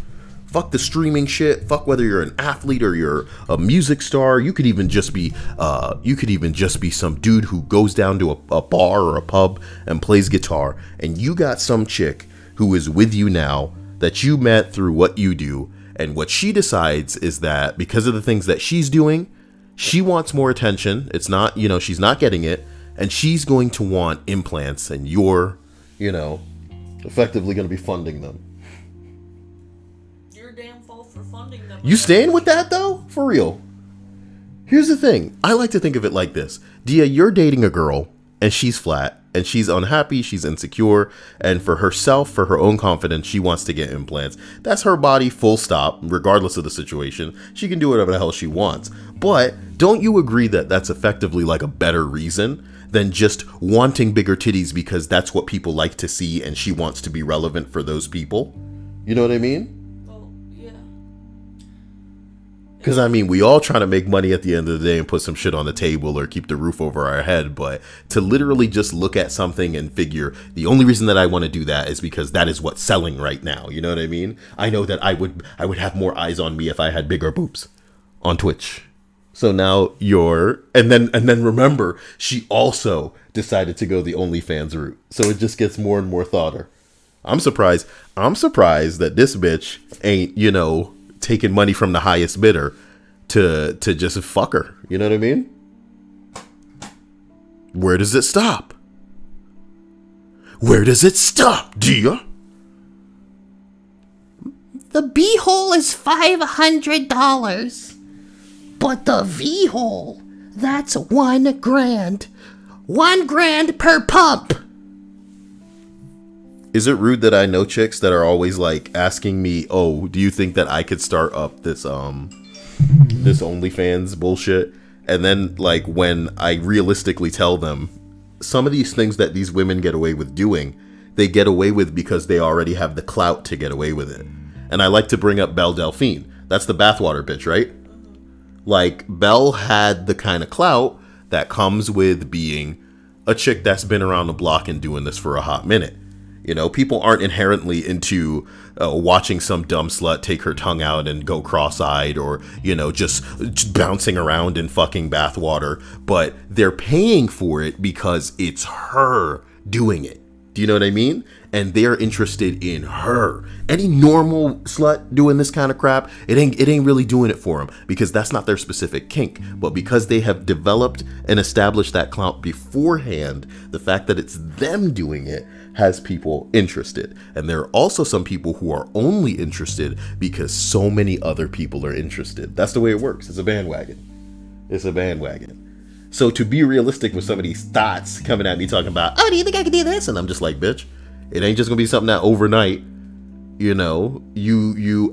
Fuck the streaming shit. Fuck whether you're an athlete or you're a music star. You could even just be some dude who goes down to a bar or a pub and plays guitar. And you got some chick who is with you now that you met through what you do. And what she decides is that because of the things that she's doing, she wants more attention. It's not, she's not getting it. And she's going to want implants, and you're, effectively going to be funding them. for funding them. You stand with that though? For real? Here's the thing. I like to think of it like this. Dia, you're dating a girl and she's flat and she's unhappy, she's insecure, and for herself, for her own confidence, she wants to get implants. That's her body, full stop, regardless of the situation. She can do whatever the hell she wants. But don't you agree that that's effectively like a better reason than just wanting bigger titties because that's what people like to see and she wants to be relevant for those people? You know what I mean? Well, yeah. Because, I mean, we all trying to make money at the end of the day and put some shit on the table or keep the roof over our head. But to literally just look at something and figure the only reason that I want to do that is because that is what's selling right now. You know what I mean? I know that I would have more eyes on me if I had bigger boobs on Twitch. So now and then remember, she also decided to go the OnlyFans route. So it just gets more and more thoughter. I'm surprised that this bitch ain't, taking money from the highest bidder to just fuck her. You know what I mean? Where does it stop? Where does it stop, Dia? The B-hole is $500. But the V-hole, that's $1,000. $1,000 per pump. Is it rude that I know chicks that are always like asking me, "Oh, do you think that I could start up this OnlyFans bullshit?" And then like when I realistically tell them some of these things that these women get away with doing, they get away with because they already have the clout to get away with it. And I like to bring up Belle Delphine. That's the bathwater bitch, right? Like, Belle had the kind of clout that comes with being a chick that's been around the block and doing this for a hot minute. People aren't inherently into watching some dumb slut take her tongue out and go cross-eyed or, just bouncing around in fucking bathwater. But they're paying for it because it's her doing it. Do you know what I mean? And they're interested in her. Any normal slut doing this kind of crap, it ain't really doing it for them because that's not their specific kink. But because they have developed and established that clout beforehand, the fact that it's them doing it has people interested. And there are also some people who are only interested because so many other people are interested. That's the way it works. It's a bandwagon. So to be realistic with some of these thoughts coming at me talking about, "Oh, do you think I could do this?" And I'm just like, bitch, it ain't just gonna be something that overnight, you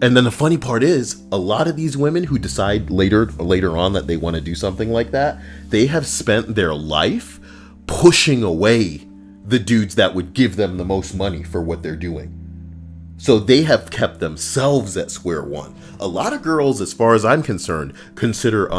and then the funny part is a lot of these women who decide later on that they want to do something like that, they have spent their life pushing away the dudes that would give them the most money for what they're doing. So they have kept themselves at square one. A lot of girls, as far as I'm concerned, consider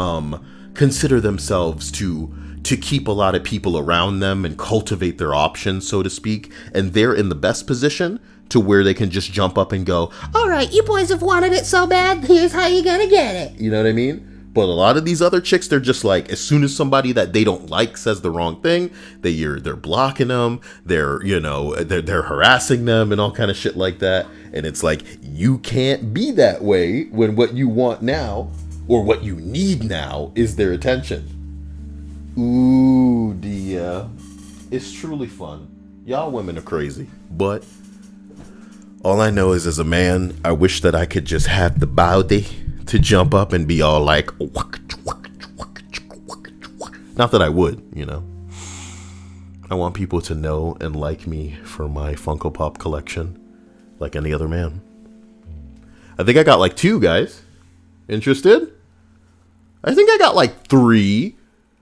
themselves to keep a lot of people around them and cultivate their options, so to speak. And they're in the best position to where they can just jump up and go, "All right, you boys have wanted it so bad, here's how you're gonna get it." You know what I mean? But a lot of these other chicks, they're just like, as soon as somebody that they don't like says the wrong thing, they're blocking them, they're harassing them and all kind of shit like that. And it's like, you can't be that way when what you want now or what you need now is their attention. Ooh, Dia. It's truly fun. Y'all women are crazy. But all I know is as a man, I wish that I could just have the body to jump up and be all like, not that I would, I want people to know and like me for my Funko Pop collection like any other man. I think I got like 2, guys. Interested? I think I got like 3.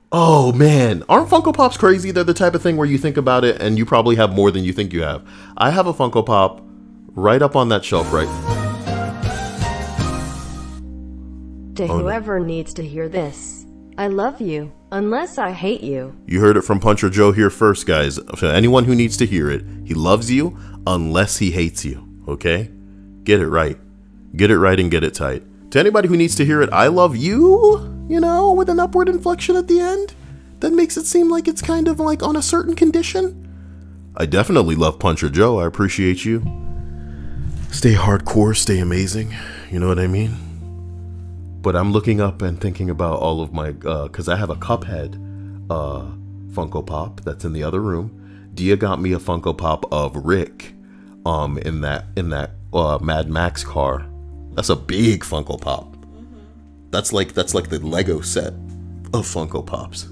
Oh man, aren't Funko Pops crazy? They're the type of thing where you think about it and you probably have more than you think you have. I have a Funko Pop right up on that shelf, right? To whoever needs to hear this, I love you, unless I hate you. You heard it from Puncher Joe here first, guys. So anyone who needs to hear it, he loves you unless he hates you, okay? Get it right. Get it right and get it tight. To anybody who needs to hear it, I love you, with an upward inflection at the end, that makes it seem like it's kind of like on a certain condition. I definitely love Puncher Joe. I appreciate you. Stay hardcore, stay amazing. You know what I mean? But I'm looking up and thinking about all of my, because I have a Cuphead Funko Pop that's in the other room. Dia got me a Funko Pop of Rick in that Mad Max car That's a big Funko Pop. That's like the Lego set of Funko Pops.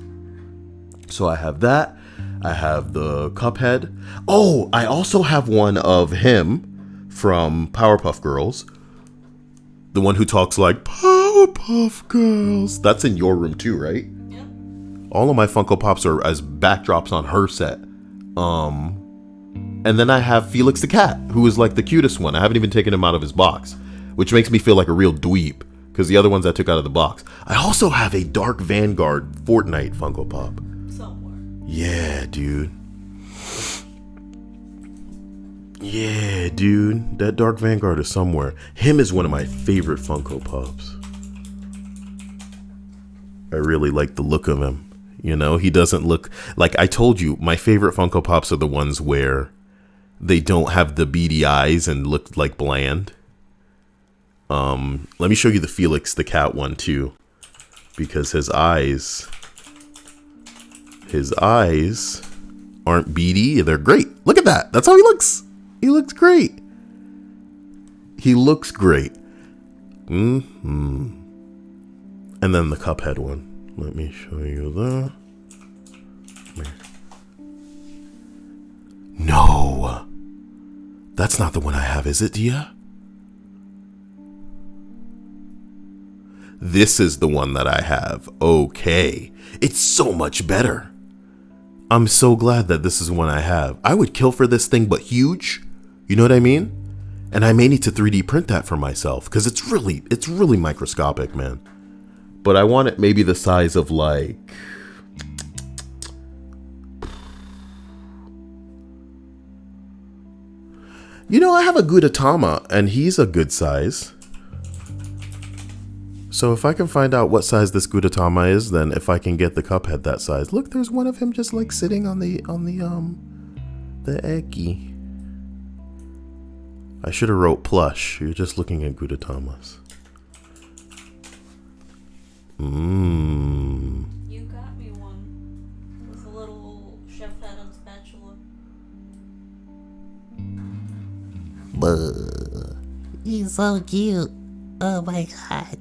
So I have that. I have the Cuphead. Oh, I also have one of him from Powerpuff Girls. The one who talks like Powerpuff Girls. That's in your room too, right? Yep. All of my Funko Pops are as backdrops on her set. And then I have Felix the cat, who is like the cutest one. I haven't even taken him out of his box, which makes me feel like a real dweeb, because the other ones I took out of the box. I also have a Dark Vanguard Fortnite Funko Pop. Somewhere. Yeah, dude. Yeah, dude. That Dark Vanguard is somewhere. Him is one of my favorite Funko Pops. I really like the look of him. You know, he doesn't look... Like I told you, my favorite Funko Pops are the ones where they don't have the beady eyes and look like bland. Let me show you the Felix the cat one too, because his eyes aren't beady. They're great. Look at that. That's how he looks. He looks great. He looks great. And then the Cuphead one. Let me show you that. No, that's not the one I have, is it, Dia? This is the one that I have. Okay. It's so much better. I'm so glad that this is the one I have. I would kill for this thing, but huge. You know what I mean? And I may need to 3D print that for myself, because it's really microscopic, man. But I want it maybe the size of like... You know, I have a Gudetama, and he's a good size. So if I can find out what size this Gudetama is, then if I can get the Cuphead that size. Look, there's one of him just like sitting on the eggy. I should have wrote plush. You're just looking at Gudetamas. You got me one with a little chef hat and spatula. He's so cute. Oh my god.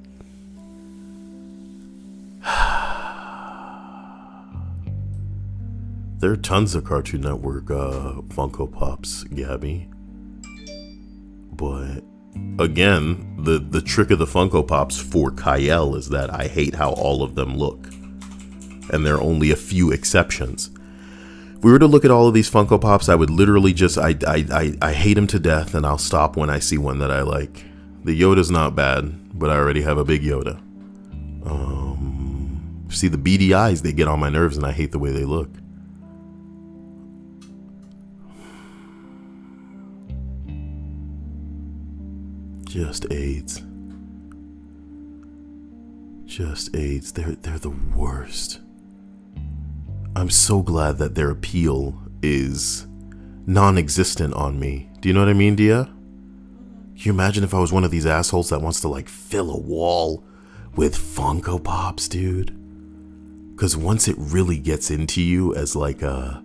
There are tons of Cartoon Network Funko Pops, Gabby. But again, the trick of the Funko Pops for Kyle is that I hate how all of them look. And there are only a few exceptions. If we were to look at all of these Funko Pops, I would literally just, I hate them to death, and I'll stop when I see one that I like. The Yoda's not bad, but I already have a big Yoda. See, the beady eyes, they get on my nerves, and I hate the way they look. Just AIDS. Just AIDS. They're the worst. I'm so glad that their appeal is non-existent on me. Do you know what I mean, Dia? Can you imagine if I was one of these assholes that wants to like fill a wall with Funko Pops, dude? Because once it really gets into you as like a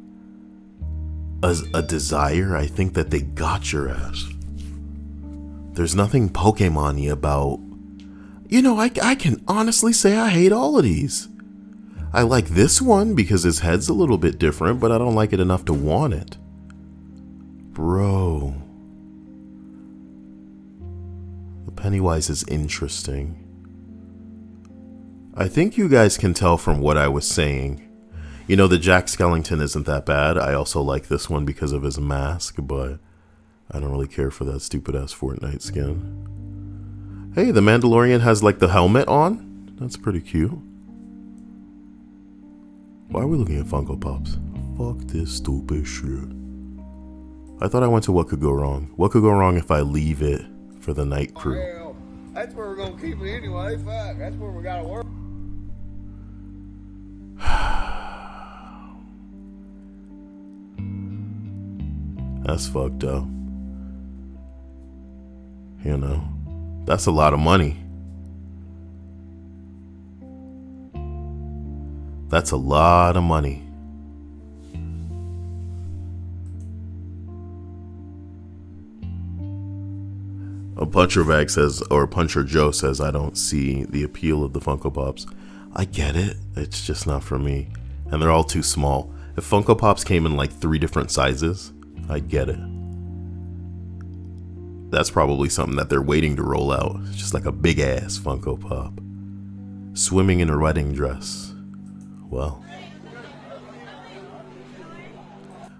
desire, I think that they got your ass. There's nothing Pokemon-y about... You know, I can honestly say I hate all of these. I like this one because his head's a little bit different, but I don't like it enough to want it. Bro. The Pennywise is interesting. I think you guys can tell from what I was saying. You know, the Jack Skellington isn't that bad. I also like this one because of his mask, but I don't really care for that stupid-ass Fortnite skin. Hey, the Mandalorian has, like, the helmet on? That's pretty cute. Why are we looking at Funko Pops? Fuck this stupid shit. I thought I went to What Could Go Wrong. What could go wrong if I leave it for the night crew? Well, that's where we're gonna keep it anyway. Fuck, that's where we gotta work. That's fucked up. You know, that's a lot of money. That's a lot of money. Puncher Bag says, or Puncher Joe says, I don't see the appeal of the Funko Pops. I get it. It's just not for me. And they're all too small. If Funko Pops came in like 3 different sizes, I'd get it. That's probably something that they're waiting to roll out. It's just like a big ass Funko Pop. Swimming in a wedding dress. Well,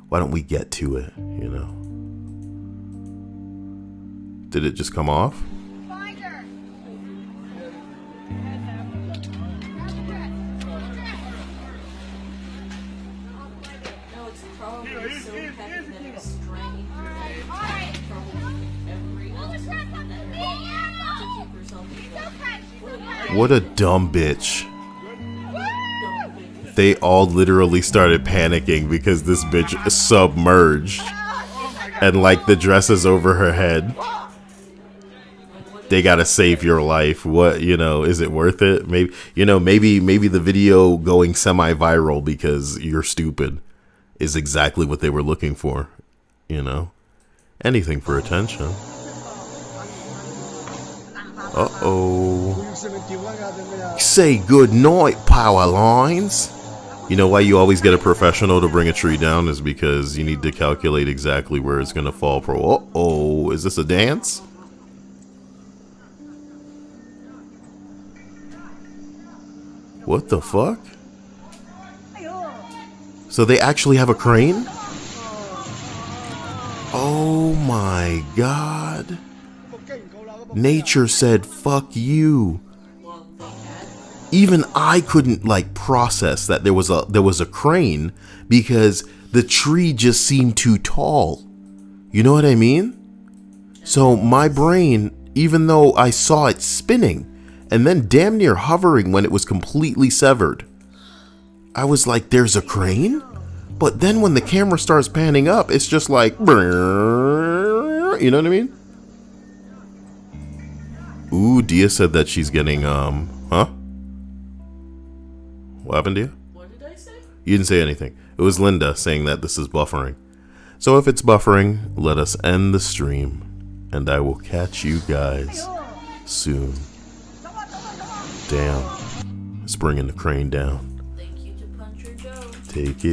why don't we get to it, you know? Did it just come off? No, it's probably so heavy that it's straining probably every ounce to keep herself afloat. What a dumb bitch. They all literally started panicking because this bitch is submerged. And like the dress is over her head. They gotta save your life. What, you know, is it worth it? Maybe, you know, maybe the video going semi-viral because you're stupid is exactly what they were looking for. You know, anything for attention. Uh-oh. Say good night, power lines. You know why you always get a professional to bring a tree down is because you need to calculate exactly where it's gonna fall. Uh-oh, is this a dance? What the fuck? So they actually have a crane? Oh my god. Nature said fuck you. Even I couldn't like process that there was a crane because the tree just seemed too tall. You know what I mean? So my brain, even though I saw it spinning and then damn near hovering when it was completely severed, I was like, there's a crane? But then when the camera starts panning up, it's just like, you know what I mean? Ooh, Dia said that she's getting, huh? What happened to you? What did I say? You didn't say anything. It was Linda saying that this is buffering. So if it's buffering, let us end the stream. And I will catch you guys soon. Damn. It's bringing the crane down. Thank you to Puncher Joe. Take it.